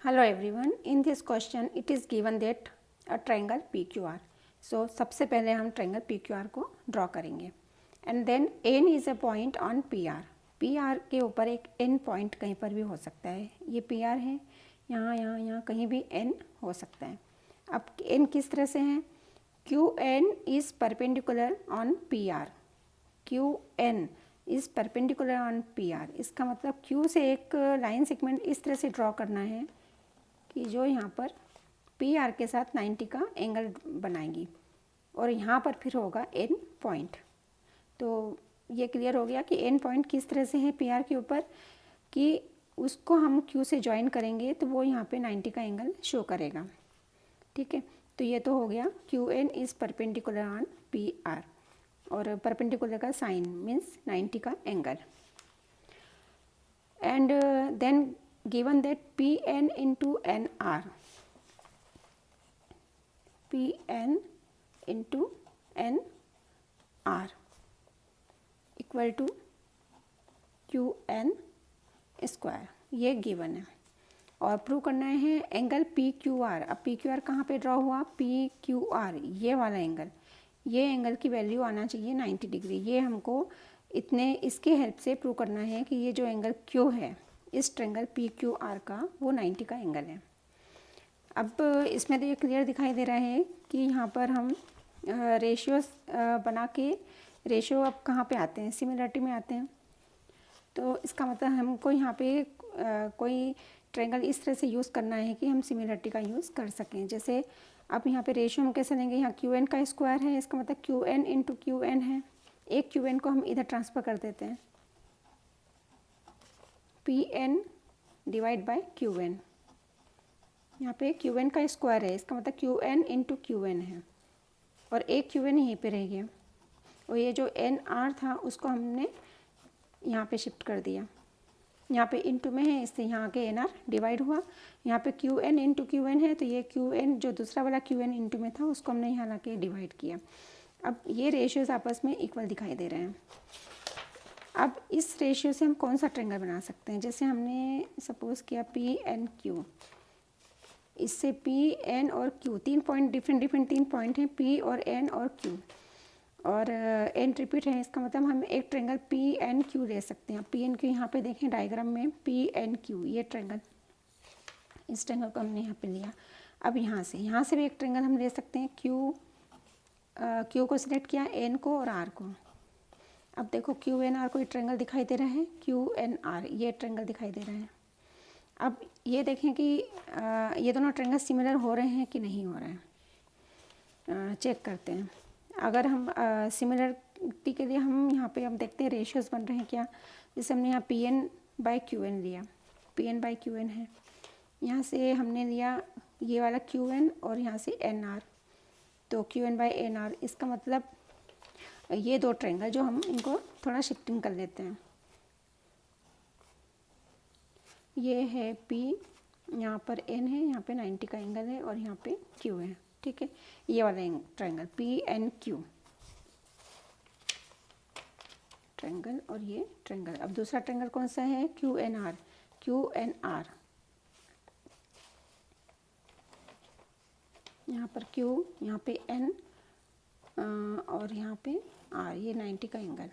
Hello everyone. In this question it is given that a triangle PQR. So सबसे पहले हम triangle PQR को draw करेंगे and then N is a point on PR. PR के ऊपर एक N point कहीं पर भी हो सकता है. ये PR है, यहाँ कहीं भी N हो सकता है. अब N किस तरह से है? QN is perpendicular on PR. QN is perpendicular on PR. इसका मतलब Q से एक लाइन सेगमेंट इस तरह से ड्रॉ करना है कि जो यहाँ पर PR के साथ 90 का एंगल बनाएगी और यहाँ पर फिर होगा N पॉइंट. तो ये क्लियर हो गया कि N पॉइंट किस तरह से है PR के ऊपर कि उसको हम Q से ज्वाइन करेंगे तो वो यहाँ पे 90 का एंगल शो करेगा. ठीक है, तो ये तो हो गया QN is perpendicular on PR और परपेंडिकुलर का साइन मीन्स 90 का angle. And then given that PN into NR, PN into NR equal to QN square, ये गिवन है. और प्रूव करना है एंगल PQR. अब PQR कहाँ पे ड्रॉ हुआ? PQR ये वाला एंगल, ये एंगल की वैल्यू आना चाहिए 90 डिग्री. ये हमको इतने इसके हेल्प से प्रूव करना है कि ये जो एंगल Q है इस ट्रायंगल PQR का वो 90 का एंगल है. अब इसमें तो ये क्लियर दिखाई दे रहा है कि यहाँ पर हम रेशियो बना के रेशियो अब कहाँ पे आते हैं? सिमिलरिटी में आते हैं. तो इसका मतलब हमको यहाँ पे कोई ट्रायंगल इस तरह से यूज़ करना है कि हम सिमिलरिटी का यूज़ कर सकें. जैसे अब यहाँ पे रेशियो हम कैसे लेंगे? यहाँ QN का स्क्वायर है, इसका मतलब QN इंटू QN है. एक QN को हम इधर ट्रांसफ़र कर देते हैं, PN डिवाइड बाय QN. यहाँ पे QN का स्क्वायर है, इसका मतलब QN इंटू QN है और एक QN यहीं पे रह गया और ये जो NR था उसको हमने यहाँ पे शिफ्ट कर दिया. यहाँ पे इंटू में है इससे यहाँ के NR डिवाइड हुआ. यहाँ पे QN इंटू QN है तो ये QN जो दूसरा वाला QN इंटू में था उसको हमने यहाँ ला के डिवाइड किया. अब ये रेशियोज़ आपस में इक्वल दिखाई दे रहे हैं. अब इस रेशियो से हम कौन सा ट्रायंगल बना सकते हैं? जैसे हमने सपोज़ किया PNQ, इससे PN और Q तीन पॉइंट डिफरेंट तीन पॉइंट हैं, P और N और Q और N रिपीट है. इसका मतलब हम एक ट्रायंगल PNQ ले सकते हैं. PNQ यहाँ पे देखें डायग्राम में PNQ ये ट्रायंगल, इस ट्रायंगल को हमने यहाँ पे लिया. अब यहाँ से भी एक ट्रायंगल हम ले सकते हैं. Q को सिलेक्ट किया, N को और R को. अब देखो QNR कोई ट्रायंगल दिखाई दे रहा है, QNR ये ट्रायंगल दिखाई दे रहा है. अब ये देखें कि ये दोनों ट्रायंगल सिमिलर हो रहे हैं कि नहीं हो रहे हैं. चेक करते हैं. अगर हम सिमिलरिटी के लिए हम यहाँ पे हम देखते हैं रेशियोज़ बन रहे हैं क्या. जैसे हमने यहाँ PN बाय QN लिया, PN बाय QN है. यहाँ से हमने लिया ये वाला QN और यहाँ से NR, तो QN बाय NR. इसका मतलब ये दो ट्रायंगल जो हम इनको थोड़ा शिफ्टिंग कर लेते हैं. ये है P, यहाँ पर N है, यहाँ पे 90 का एंगल है और यहाँ पे Q है. ठीक है, ये वाला ट्रायंगल PNQ ट्रायंगल और ये ट्रायंगल. अब दूसरा ट्रायंगल कौन सा है? QNR. यहाँ पर Q, यहाँ पे N और यहाँ पे R, ये 90 का एंगल.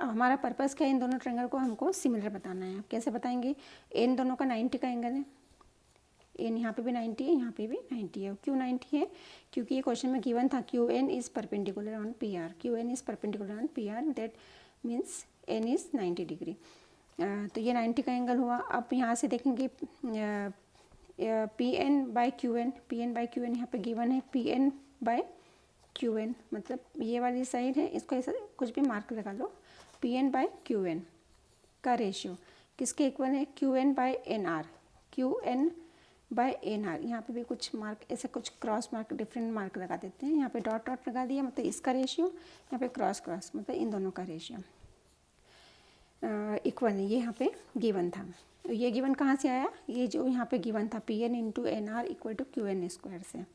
हमारा पर्पस क्या है? इन दोनों ट्रायंगल को हमको सिमिलर बताना है. कैसे बताएंगे? इन दोनों का 90 का एंगल है, एन यहाँ पे भी 90 है, यहाँ पे भी 90 है. क्यों 90 है? क्योंकि ये क्वेश्चन में गिवन था QN is perpendicular on PR. QN is perpendicular on PR, that means N is 90 degree. तो ये 90 का एंगल हुआ. अब यहाँ से देखेंगे PN बाय QN यहाँ पे गिवन है PN बाय QN, मतलब ये वाली साइड है, इसको ऐसा कुछ भी मार्क लगा लो. PN बाय QN का रेशियो किसके इक्वल है? QN by NR. QN by NR. यहाँ पे भी कुछ मार्क ऐसा कुछ क्रॉस मार्क डिफरेंट मार्क लगा देते हैं. यहाँ पे डॉट लगा दिया मतलब इसका रेशियो, यहाँ पे क्रॉस मतलब इन दोनों का रेशियो इक्वल है. ये यहाँ पे गिवन था. ये गिवन कहाँ से आया? ये जो यहाँ पे गिवन था PN into NR equal to QN square से.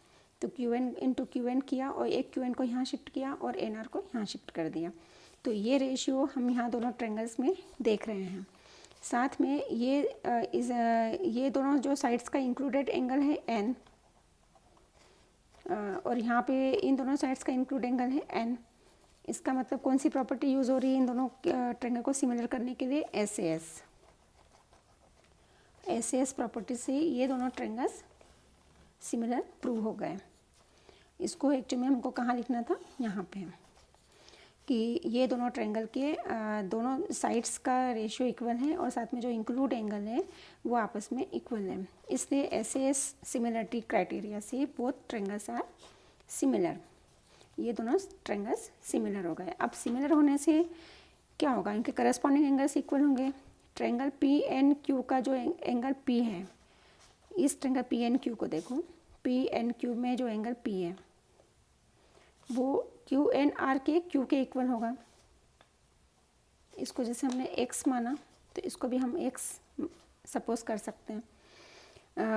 तो QN इंटू QN किया और एक QN को यहाँ शिफ्ट किया और NR को यहाँ शिफ्ट कर दिया. तो ये रेशियो हम यहाँ दोनों ट्रायंगल्स में देख रहे हैं. साथ में ये दोनों जो साइड्स का इंक्लूडेड एंगल है n, और यहाँ पे इन दोनों साइड्स का इंक्लूड एंगल है n। इसका मतलब कौन सी प्रॉपर्टी यूज़ हो रही है इन दोनों ट्रायंगल को सिमिलर करने के लिए? SAS प्रॉपर्टी से ये दोनों ट्रायंगल्स सिमिलर प्रूव हो गए। इसको एक्चुअली में हमको कहाँ लिखना था? यहाँ पे, कि ये दोनों ट्रायंगल के दोनों साइड्स का रेशियो इक्वल है और साथ में जो इंक्लूड एंगल है वो आपस में इक्वल है। इसलिए SAS सिमिलरिटी क्राइटेरिया से बोथ ट्रायंगल्स आर सिमिलर। ये दोनों ट्रायंगल्स सिमिलर हो गए। अब सिमिलर होने से क्या होगा? इनके करस्पॉन्डिंग एंगल्स इक्वल होंगे। ट्रायंगल PNQ का जो एंगल P है, इस ट्रायंगल PNQ को देखो, PNQ में जो एंगल P है वो QNR के Q के इक्वल होगा। इसको जैसे हमने x माना तो इसको भी हम x सपोज कर सकते हैं।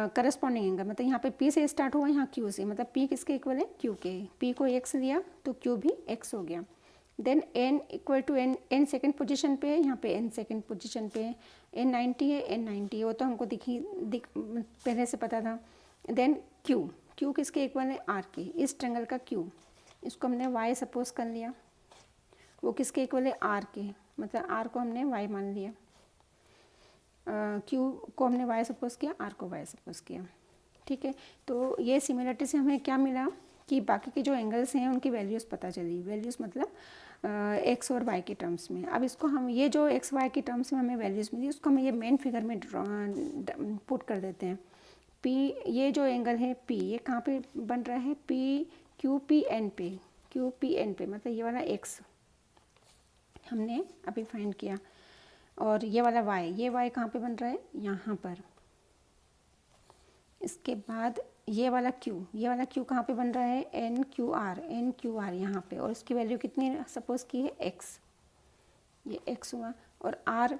करस्पॉन्डिंग एंगल मतलब यहाँ पे P से स्टार्ट हुआ, यहाँ Q से, मतलब P किसके इक्वल है? Q के। P को x लिया तो Q भी x हो गया। Then n equal to n second position पे, यहाँ पे n सेकेंड पोजीशन पे, n 90 है, n 90 है, वो तो हमको पहले से पता था। देन Q किसके इक्वल है? R के। इस ट्रायंगल का Q, इसको हमने y सपोज कर लिया, वो किसके इक्वल है? R के, मतलब R को हमने y मान लिया। Q को हमने y सपोज किया, R को y सपोज किया। ठीक है, तो ये सिमिलरिटी से हमें क्या मिला कि बाकी के जो एंगल्स हैं उनकी वैल्यूज़ पता चली। वैल्यूज़ मतलब x और y के टर्म्स में। अब इसको हम ये जो x y के टर्म्स में हमें वैल्यूज़ मिली उसको हम ये मेन फिगर में पुट कर देते हैं। P, ये जो एंगल है P, ये कहाँ पे बन रहा है? QPN पे, QPN पे, मतलब ये वाला x हमने अभी फाइंड किया, और ये वाला y, ये y कहाँ पे बन रहा है? यहाँ पर। इसके बाद ये वाला Q कहाँ पे बन रहा है? NQR यहाँ पे, और इसकी वैल्यू कितनी सपोज की है? x, ये x हुआ, और R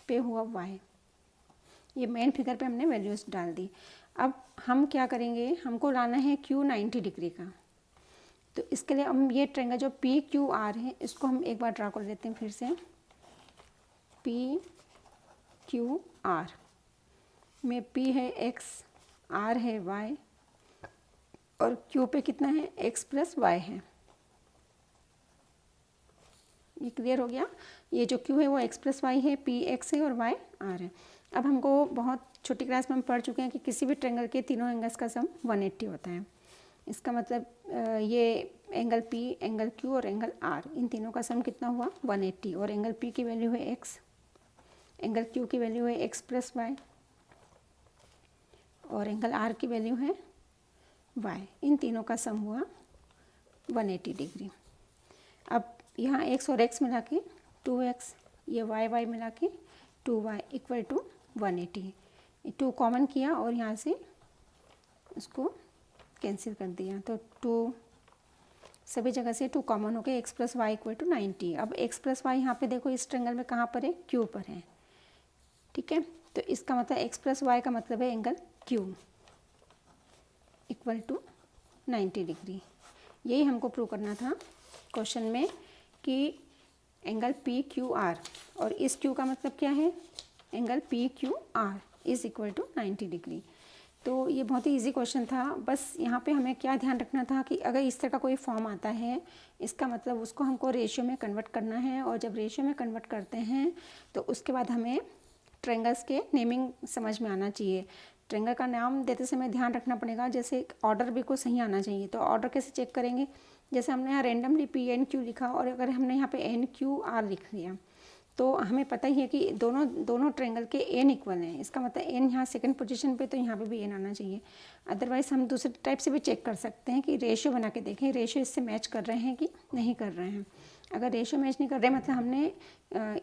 पे हुआ y। ये मेन फिगर पे हमने वैल्यूज़ डाल दी। अब हम क्या करेंगे? हमको लाना है Q 90 डिग्री का। तो इसके लिए हम ये ट्रायंगल जो PQR है इसको हम एक बार ड्रा कर लेते हैं फिर से। PQR में P है x, R है y, और Q पे कितना है? x प्लस y है। ये क्लियर हो गया? ये जो Q है वो x प्लस y है, P x है और y R है। अब हमको बहुत छोटी क्लास में हम पढ़ चुके हैं कि किसी भी ट्रायंगल के तीनों एंगल्स का सम 180 होता है। इसका मतलब ये एंगल P, एंगल Q और एंगल R, इन तीनों का सम कितना हुआ? 180। और एंगल P की वैल्यू है x, एंगल Q की वैल्यू है x प्लस y, और एंगल R की वैल्यू है y। इन तीनों का सम हुआ 180 डिग्री। अब यहाँ x और x मिला के 2x, ये y मिला के 2y इक्वल टू 180। 2 कॉमन किया और यहाँ से उसको कैंसिल कर दिया, तो 2 सभी जगह से 2 कॉमन हो गए, x plus Y equal to 90। अब x प्लस वाई यहाँ पे देखो इस ट्रायंगल में कहाँ पर है? Q पर है। ठीक है, तो इसका मतलब x प्लस वाई का मतलब है angle Q equal to 90 degree. यही हमको प्रूव करना था क्वेश्चन में कि एंगल PQR, और इस Q का मतलब क्या है? Angle PQR is equal to 90 degree. तो ये बहुत ही इजी क्वेश्चन था। बस यहाँ पे हमें क्या ध्यान रखना था कि अगर इस तरह का कोई फॉर्म आता है, इसका मतलब उसको हमको रेशियो में कन्वर्ट करना है, और जब रेशियो में कन्वर्ट करते हैं तो उसके बाद हमें ट्रायंगल्स के नेमिंग समझ में आना चाहिए। ट्रायंगल का नाम देते समय ध्यान रखना पड़ेगा, जैसे ऑर्डर भी को सही आना चाहिए। तो ऑर्डर कैसे चेक करेंगे? जैसे हमने यहाँ रेंडमली PNQ लिखा, और अगर हमने यहाँ पे NQR लिख लिया तो हमें पता ही है कि दोनों ट्रायंगल के n इक्वल हैं। इसका मतलब n यहाँ सेकंड पोजीशन पे, तो यहाँ पे भी n आना चाहिए। अदरवाइज़ हम दूसरे टाइप से भी चेक कर सकते हैं कि रेशियो बना के देखें, रेशियो इससे मैच कर रहे हैं कि नहीं कर रहे हैं। अगर रेशियो मैच नहीं कर रहे मतलब हमने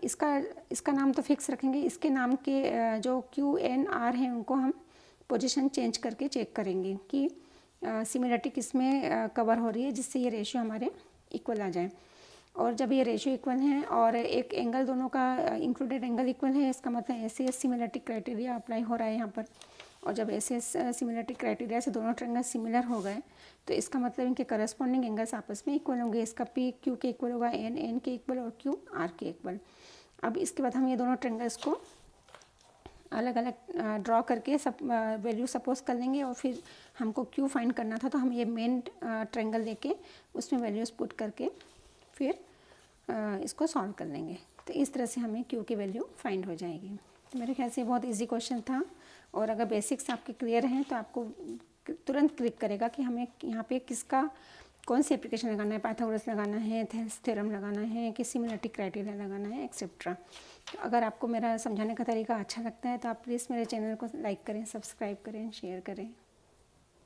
इसका नाम तो फिक्स रखेंगे, इसके नाम के जो QNR हैं उनको हम पोजीशन चेंज करके चेक करेंगे कि सिमिलरिटी किस में कवर हो रही है, जिससे ये रेशियो हमारे इक्वल आ जाए। और जब ये रेशियो इक्वल हैं और एक एंगल दोनों का इंक्लूडेड एंगल इक्वल है, इसका मतलब SAS सिमिलरिटी क्राइटेरिया अप्लाई हो रहा है यहाँ पर। और जब SAS सिमिलरिटी क्राइटेरिया से दोनों ट्रायंगल सिमिलर हो गए तो इसका मतलब इनके करस्पॉन्डिंग एंगल्स आपस में इक्वल होंगे। इसका P Q के इक्वल होगा, N के इक्वल, और Q R के इक्वल। अब इसके बाद हम ये दोनों ट्रायंगल्स को अलग अलग ड्रॉ करके सब वैल्यू सपोज कर लेंगे और फिर हमको क्यू फाइंड करना था तो हम ये मेन ट्रायंगल लेके उसमें वैल्यूज़ पुट करके फिर इसको सॉल्व कर लेंगे। तो इस तरह से हमें क्यू की वैल्यू फाइंड हो जाएगी। तो मेरे ख्याल से बहुत इजी क्वेश्चन था और अगर बेसिक्स आपके क्लियर हैं तो आपको तुरंत क्लिक करेगा कि हमें यहाँ पे किसका कौन सी एप्लीकेशन लगाना है, पाइथागोरस लगाना है, थेल्स थ्योरम लगाना है, कि सिमिलरिटी क्राइटेरिया लगाना है, एक्सेट्रा। तो अगर आपको मेरा समझाने का तरीका अच्छा लगता है तो आप प्लीज़ मेरे चैनल को लाइक करें, सब्सक्राइब करें, शेयर करें।